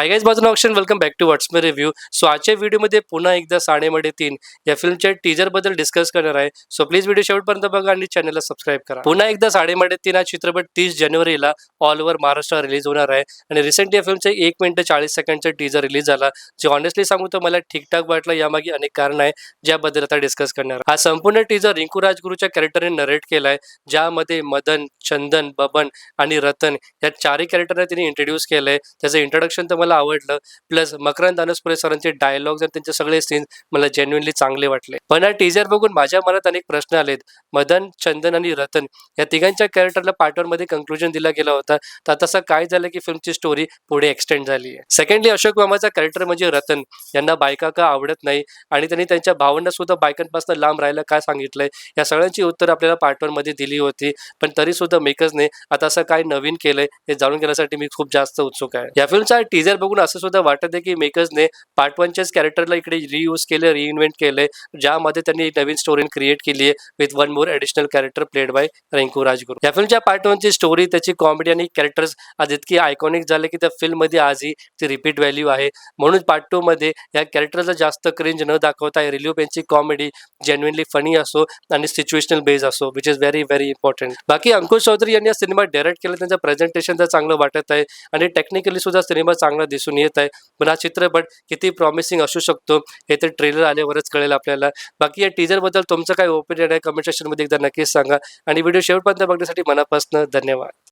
हाय guys, माझं नाव Akshay. Welcome back to what's my review. So आजच्या व्हिडिओमध्ये पुन्हा एकदा साडेमडे 3 या फिल्मच्या टीजरबद्दल डिस्कस करणार आहे. सो प्लीज व्हिडिओ शेवटपर्यंत बघा आणि चॅनलला सबस्क्राईब करा. पुन्हा एकदा साडेमडे 3 हा चित्रपट 30 जानेवारीला ऑल ओव्हर महाराष्ट्र रिलीज होणार आहे आणि रिसेंटली या फिल्मचा 1 मिनिट 40 सेकंडचा टीजर रिलीज झाला, जे ऑनेस्टली सांगू तर मला ठीकठाक वाटलं. यामागे अनेक कारण आहे ज्याबद्दल आता डिस्कस करणार आहे. हा संपूर्ण टीजर रिंकू राजगुरूच्या कॅरेक्टरने नरेट केलाय, ज्यामध्ये मदन, चंदन, बबन आणि रतन या चारही कॅरेक्टरने त्यांनी इंट्रोड्यूस केलंय. त्याचं इंट्रोडक्शन तर मला आवडलं. प्लस मकरंद अनसपुरे सरांचे डायलॉग्स आणि त्यांचे सगळे सीन्स मला जेन्युइनली चांगले वाटले. पण हा टीजर बघून माझ्या मनात अनेक प्रश्न आलेत. मदन, चंदन आणि रतन या तिघांच्या कॅरेक्टरला पार्ट 1 मध्ये कंक्लुजन दिला गेला होता, तर तसं काय झालं की फिल्मची स्टोरी पुढे एक्सटेंड झाली आहे. सेकंडली, अशोक मामाचा कॅरेक्टर म्हणजे रतन यांना बायका का आवडत नाही आणि त्यांनी त्यांच्या भावांना सुद्धा बायकांपासून लांब राहायला काय सांगितलंय, या सगळ्यांची उत्तर आपल्याला पार्ट 1 मध्ये दिली होती. पण तरी सुद्धा मेकर्सने आता असं काय नवीन केलंय हे जाणून घेण्यासाठी मी खूप जास्त उत्सुक आहे. या फिल्मचा टीजर बघून असं सुद्धा वाटत आहे की मेकर्सने पार्ट 1च्याच कॅरेक्टरला इकडे रियूज केलं, रिइन्व्हेंट केलंय, ज्यामध्ये त्यांनी नवीन स्टोरी क्रिएट केली आहे with one more additional character played by Rinku Rajguru. या फिल्मच्या पार्ट 1ची स्टोरी, त्याची कॉमेडी आणि कॅरेक्टर्स आज इतकी आयकॉनिक झाले की त्या फिल्ममध्ये आजही ती रिपीट व्हॅल्यू आहे. म्हणून पार्ट 2 मध्ये या कॅरेक्टरला जास्त क्रिंज न दाखवता रिलीव यांची कॉमेडी जेन्युइनली फनी असो आणि सिच्युएशनल बेस असो, which is very very important. बाकी अंकुश चौधरी यांनी हा सिनेमा डायरेक्ट केला, त्यांचं प्रेझेंटेशन तर चांगलं वाटत आहे आणि टेक्निकली सुद्धा सिनेमा चांगला दिसून येत आहे. पण हा चित्रपट किती प्रॉमिसिंग असू शकतो हे तर ट्रेलर आल्यावरच कळेल आपल्याला. बाकी या टीजरबद्दल तुमचं काय ओपिनियन आहे कमेंट सेक्शनमध्ये एकदा नक्कीच सांगा आणि व्हिडिओ शेवटपर्यंत बघण्यासाठी मनापासून धन्यवाद.